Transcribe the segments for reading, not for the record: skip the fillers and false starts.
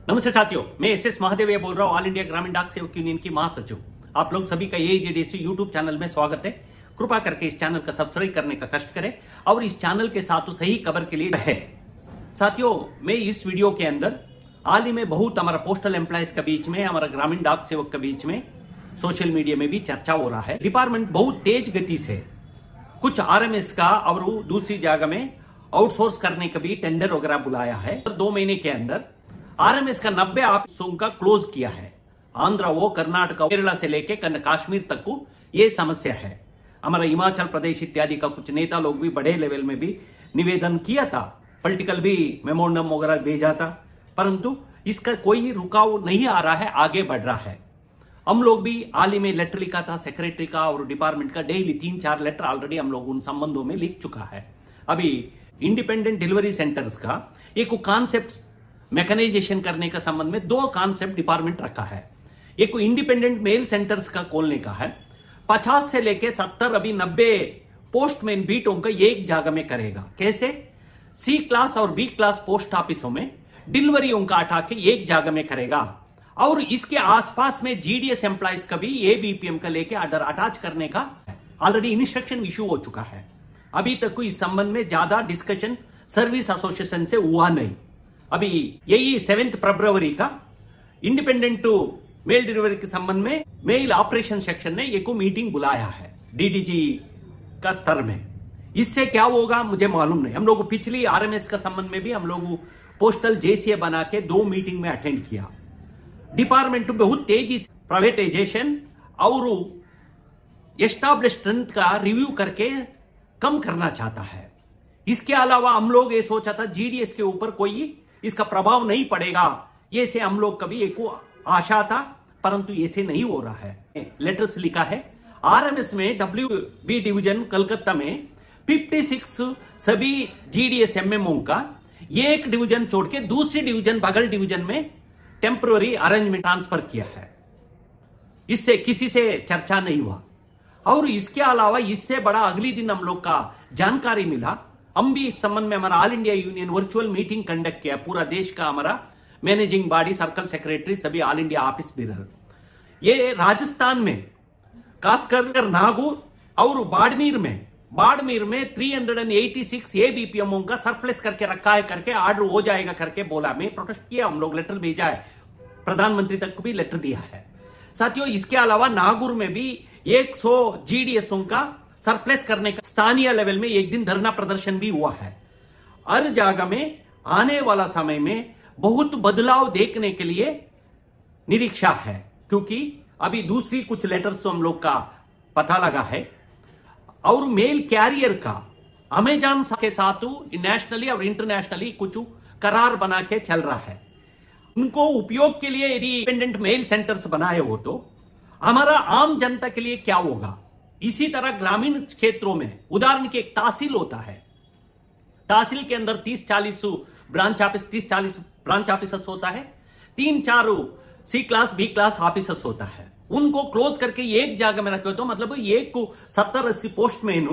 नमस्ते साथियों, मैं एस महादेव बोल रहा हूँ, ऑल इंडिया ग्रामीण डाक सेवक यूनियन की महासचिव। आप लोग सभी का एजेडीसी यूट्यूब चैनल में स्वागत है। कृपा करके इस चैनल का सब्सक्राइब करने का कष्ट करें और इस चैनल के साथ सही खबर के लिए है। साथियों, मैं इस वीडियो के अंदर हाल ही में बहुत हमारा पोस्टल एम्प्लॉयज के बीच में, हमारा ग्रामीण डाक सेवक के बीच में, सोशल मीडिया में भी चर्चा हो रहा है। डिपार्टमेंट बहुत तेज गति से कुछ आरएमएस का और दूसरी जगह में आउटसोर्स करने का भी टेंडर वगैरह बुलाया है। 2 महीने के अंदर आरएमएस का 90 ऑफिसों का क्लोज किया है। आंध्र वो, कर्नाटक, केरला से लेके कश्मीर तक को ये समस्या है। हमारा हिमाचल प्रदेश इत्यादि का कुछ नेता लोग भी बड़े लेवल में भी निवेदन किया था, पॉलिटिकल भी मेमोरेंडम वगैरह भेजा था, परंतु इसका कोई रुकाव नहीं आ रहा है, आगे बढ़ रहा है। हम लोग भी हाल ही में लेटर लिखा था सेक्रेटरी का और डिपार्टमेंट का, डेली 3-4 लेटर ऑलरेडी हम लोग उन संबंधों में लिख चुका है। अभी इंडिपेंडेंट डिलीवरी सेंटर्स का एक कॉन्सेप्ट मैकेनाइजेशन करने का संबंध में 2 कॉन्सेप्ट डिपार्टमेंट रखा है। एक इंडिपेंडेंट मेल सेंटर्स का खोलने का है। 50 से लेके 70 अभी 90 पोस्टमैन बीटों का एक जगह में करेगा। कैसे? सी क्लास और बी क्लास पोस्ट ऑफिसों में डिलीवरियों का हटा के एक जगह में करेगा और इसके आसपास में जीडीएस एम्प्लॉयज का भी एबीपीएम का लेके ऑर्डर अटैच करने का ऑलरेडी इंस्ट्रक्शन इश्यू हो चुका है। अभी तक कोई इस संबंध में ज्यादा डिस्कशन सर्विस एसोसिएशन से हुआ नहीं। अभी यही 7 फरवरी का इंडिपेंडेंट मेल डिलीवरी के संबंध में मेल ऑपरेशन सेक्शन ने एक मीटिंग बुलाया है डीडीजी का स्तर में। इससे क्या होगा मुझे मालूम नहीं। हम लोग पिछली आरएमएस का संबंध में भी हम लोग पोस्टल जेसीए बना के 2 मीटिंग में अटेंड किया। डिपार्टमेंट बहुत तेजी से प्राइवेटाइजेशन और एस्टैब्लिश स्ट्रेंथ का रिव्यू करके कम करना चाहता है। इसके अलावा हम लोग ये सोचा था जीडीएस के ऊपर कोई इसका प्रभाव नहीं पड़ेगा, ये से हम लोग कभी एक आशा था, परंतु ऐसे नहीं हो रहा है। लेटर्स लिखा है आरएमएस में डब्ल्यूबी डिवीजन कलकत्ता में 56 सभी जीडीएस एमएमओ का एक डिवीजन छोड़ के दूसरी डिवीजन बगल डिवीजन में टेम्पररी अरेंजमेंट ट्रांसफर किया है। इससे किसी से चर्चा नहीं हुआ और इसके अलावा इससे बड़ा अगली दिन हम लोग का जानकारी मिला। हम भी इस संबंध में हमारा all India union virtual meeting conduct किया। पूरा देश का हमारा मैनेजिंग बॉडी, सर्कल सेक्रेटरी, सभी ऑल इंडिया ऑफिस बीरर, ये राजस्थान में खासकर नागौर और बाड़मेर में 386 एबीपीएमओ का सरप्लस करके रखा है करके ऑर्डर हो जाएगा करके बोला। मैं प्रोटेस्ट किया, हम लोग लेटर भेजा है, प्रधानमंत्री तक भी लेटर दिया है। साथियों, इसके अलावा नागौर में भी 100 जीडीएसओ का सरप्लस करने का स्थानीय लेवल में एक दिन धरना प्रदर्शन भी हुआ है। हर जगह में आने वाला समय में बहुत बदलाव देखने के लिए निरीक्षा है, क्योंकि अभी दूसरी कुछ लेटर्स हम लोग का पता लगा है और मेल कैरियर का अमेजॉन के साथ नेशनली और इंटरनेशनली कुछ करार बना के चल रहा है। उनको उपयोग के लिए यदि इंडिपेंडेंट मेल सेंटर्स बनाए हो तो हमारा आम जनता के लिए क्या होगा। इसी तरह ग्रामीण क्षेत्रों में उदाहरण के एक तहसील होता है, तहसील के अंदर 30-40 ब्रांच ऑफिस, 30-40 ब्रांच ऑफिसर्स होता है, 3-4 सी क्लास बी क्लास ऑफिसर्स होता है। उनको क्लोज करके एक जगह में रखे तो मतलब एक को 70-80 पोस्टमैन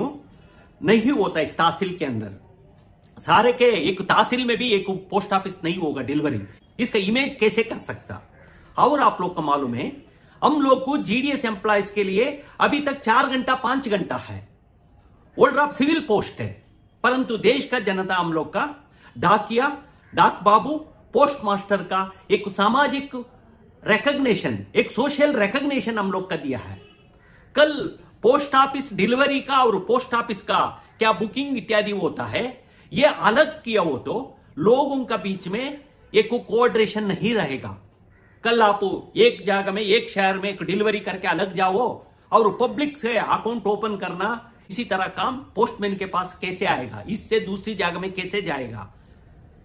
नहीं होता एक तहसील के अंदर। सारे के एक तहसील में भी एक पोस्ट ऑफिस नहीं होगा डिलीवरी। इसका इमेज कैसे कर सकता। और आप लोग को मालूम है हम लोग को जीडीएस एम्प्लॉयज के लिए अभी तक 4 घंटा 5 घंटा है ऑर्डर ऑफ सिविल पोस्ट है, परंतु देश का जनता हम लोग का डाकिया, डाक बाबू, पोस्ट मास्टर का एक सामाजिक रिकॉग्निशन, एक सोशल रिकॉग्निशन हम लोग का दिया है। कल पोस्ट ऑफिस डिलीवरी का और पोस्ट ऑफिस का क्या बुकिंग इत्यादि होता है, यह अलग किया हो तो लोगों का बीच में एक कोऑर्डिनेशन नहीं रहेगा। कल आप एक जगह में, एक शहर में एक डिलीवरी करके अलग जाओ और पब्लिक से अकाउंट ओपन करना, इसी तरह काम पोस्टमैन के पास कैसे आएगा, इससे दूसरी जगह में कैसे जाएगा,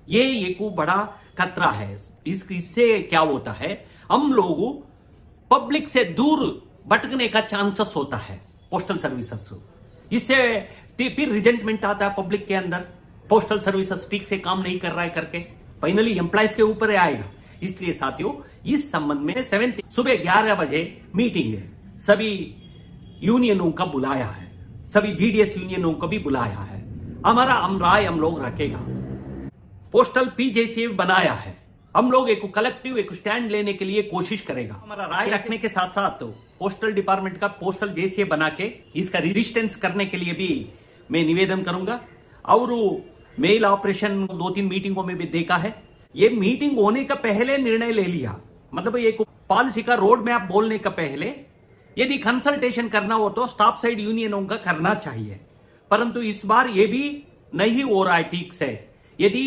ये एक बड़ा खतरा है। इससे क्या होता है, हम लोग पब्लिक से दूर भटकने का चांसेस होता है पोस्टल सर्विसेस। इससे फिर रिजेंटमेंट आता है पब्लिक के अंदर, पोस्टल सर्विसेस ठीक से काम नहीं कर रहा है करके, फाइनली एम्प्लॉयज के ऊपर आएगा। इसलिए साथियों, इस संबंध में 7 सुबह 11 बजे मीटिंग है, सभी यूनियनों का बुलाया है, सभी जीडीएस यूनियनों को भी बुलाया है। हमारा राय हम लोग रखेगा। पोस्टल पीजेसी बनाया है, हम लोग एक कलेक्टिव एक स्टैंड लेने के लिए कोशिश करेगा। हमारा राय रखने के साथ साथ पोस्टल डिपार्टमेंट का पोस्टल जेसीए बना के इसका रेजिस्टेंस करने के लिए भी मैं निवेदन करूंगा। और मेल ऑपरेशन 2-3 मीटिंगों में भी देखा है, ये मीटिंग होने का पहले निर्णय ले लिया, मतलब एक पॉलिसी का रोड मैप बोलने का पहले यदि कंसल्टेशन करना हो तो स्टाफ साइड यूनियनों का करना चाहिए, परंतु इस बार ये भी नहीं हो रहा है ठीक से। यदि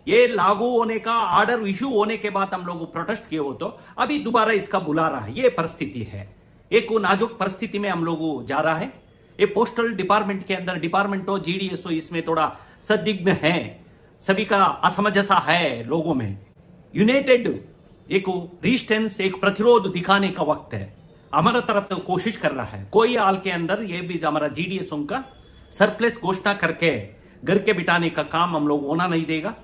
ये लागू होने का ऑर्डर इश्यू होने के बाद हम लोग प्रोटेस्ट किए हो तो अभी दोबारा इसका बुला रहा है। ये परिस्थिति है, एक नाजुक परिस्थिति में हम लोग जा रहा है। ये पोस्टल डिपार्टमेंट के अंदर डिपार्टमेंट हो जीडीएसओ इसमें थोड़ा संदिग्ध है, सभी का असमंजस सा है लोगों में। यूनाइटेड एक रेजिस्टेंस एक प्रतिरोध दिखाने का वक्त है, हमारा तरफ से कोशिश कर रहा है। कोई हाल के अंदर ये भी हमारा जीडीएसओ का सरप्लस घोषणा करके घर के बिठाने का काम हम लोग होना नहीं देगा।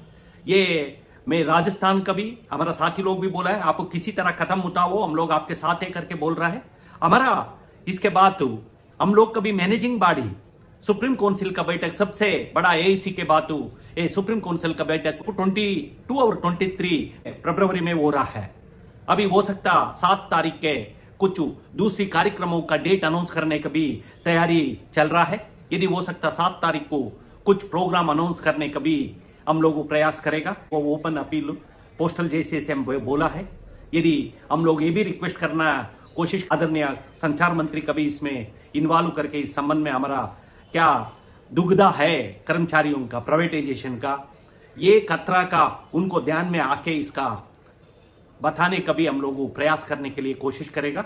ये मैं राजस्थान का भी हमारा साथी लोग भी बोला है, आपको किसी तरह खत्म उठाओ, हम लोग आपके साथ है करके बोल रहा है। हमारा इसके बाद हम लोग कभी मैनेजिंग बॉडी सुप्रीम काउंसिल का बैठक सबसे बड़ा एआईसी के बाद सुप्रीम काउंसिल का बैठक 22 और 23 फरवरी में हो रहा है। अभी हो सकता 7 तारीख के कुछ दूसरी कार्यक्रमों का डेट अनाउंस करने का भी तैयारी चल रहा है। यदि हो सकता 7 तारीख को कुछ प्रोग्राम अनाउंस करने का भी हम लोग प्रयास करेगा। वो ओपन अपील पोस्टल जैसे से हम बोला है। यदि हम लोग ये भी रिक्वेस्ट करना कोशिश आदरणीय संचार मंत्री का भी इसमें इन्वॉल्व करके इस संबंध में हमारा क्या दुविधा है कर्मचारियों का प्राइवेटाइजेशन का, ये खतरा का उनको ध्यान में आके इसका बताने का भी हम लोग प्रयास करने के लिए कोशिश करेगा।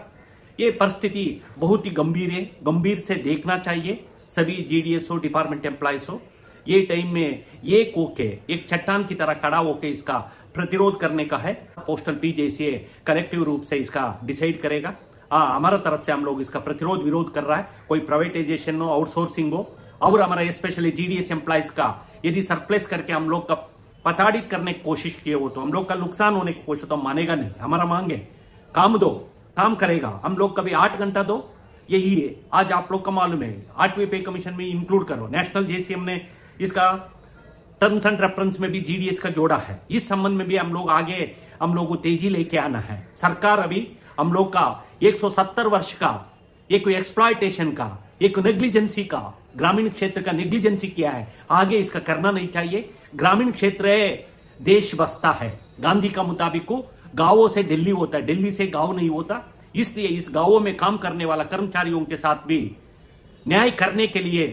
ये परिस्थिति बहुत ही गंभीर है, गंभीर से देखना चाहिए सभी जीडीएसओ डिपार्टमेंट एम्प्लॉयज हो। ये टाइम में ये कोके एक चट्टान की तरह खड़ा होकर इसका प्रतिरोध करने का है। पोस्टल पीजेसीए कलेक्टिव रूप से इसका डिसाइड करेगा। हमारा तरफ से हम लोग इसका प्रतिरोध विरोध कर रहा है, कोई प्राइवेटाइजेशन हो, आउटसोर्सिंग हो, और हमारा स्पेशली जीडीएस एम्प्लॉयज का यदि सरप्लस करके हम लोग का पटाड़ित करने की कोशिश किए हो तो हम लोग का नुकसान होने की कोशिश तो मानेगा नहीं। हमारा मांग है काम दो, काम करेगा। हम लोग कभी 8 घंटा दो, यही है। आज आप लोग का मालूम है 8वीं पे कमीशन में इंक्लूड करो। नेशनल जेसीएम ने इसका टर्म्स एंड रेफरेंस में भी जीडीएस का जोड़ा है। इस संबंध में भी हम लोग आगे हम लोग को तेजी लेके आना है। सरकार अभी हम लोग का 170 वर्ष का एक एक्सप्लॉयटेशन का एक नेग्लिजेंसी का ग्रामीण क्षेत्र का नेग्लिजेंसी किया है, आगे इसका करना नहीं चाहिए। ग्रामीण क्षेत्र है, देश बसता है। गांधी का मुताबिक को गांवों से दिल्ली होता है, दिल्ली से गांव नहीं होता। इसलिए इस गांवों में काम करने वाला कर्मचारियों के साथ भी न्याय करने के लिए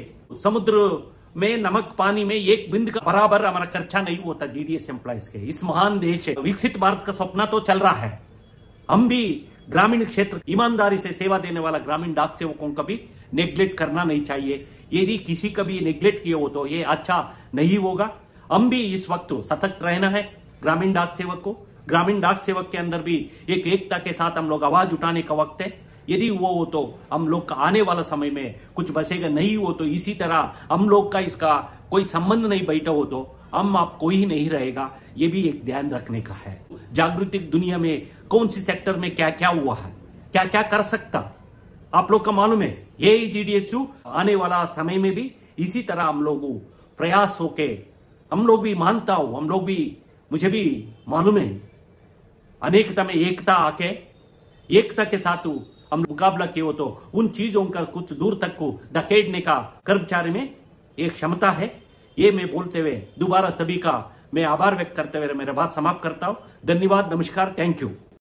समुद्र में नमक पानी में एक बिंदु का बराबर हमारा खर्चा नहीं होता जीडीएस एम्प्लॉयज के। इस महान देश है, विकसित भारत का सपना तो चल रहा है। हम भी ग्रामीण क्षेत्र ईमानदारी से सेवा देने वाला ग्रामीण डाक सेवकों का भी नेग्लेक्ट करना नहीं चाहिए। यदि किसी का भी नेग्लेक्ट किए हो तो ये अच्छा नहीं होगा। हम भी इस वक्त सतर्क रहना है ग्रामीण डाक सेवक को। ग्रामीण डाक सेवक के अंदर भी एक एकता के साथ हम लोग आवाज उठाने का वक्त है। यदि वो हो तो हम लोग का आने वाला समय में कुछ बचेगा, नहीं हो तो इसी तरह हम लोग का इसका कोई संबंध नहीं बैठा हो तो हम आप कोई ही नहीं रहेगा। ये भी एक ध्यान रखने का है। जागृतिक दुनिया में कौन सी सेक्टर में क्या क्या हुआ है, क्या क्या कर सकता, आप लोग का मालूम है। ये जीडीएसयू आने वाला समय में भी इसी तरह हम लोग प्रयास होके हम लोग भी मानता हूं, हम लोग भी मुझे भी मालूम है अनेकता में एकता आके एकता के साथ हम मुकाबला किए हो तो उन चीजों का कुछ दूर तक को धकेलने का कर्मचारी में एक क्षमता है। ये मैं बोलते हुए दोबारा सभी का मैं आभार व्यक्त करते हुए मेरा बात समाप्त करता हूं। धन्यवाद, नमस्कार, थैंक यू।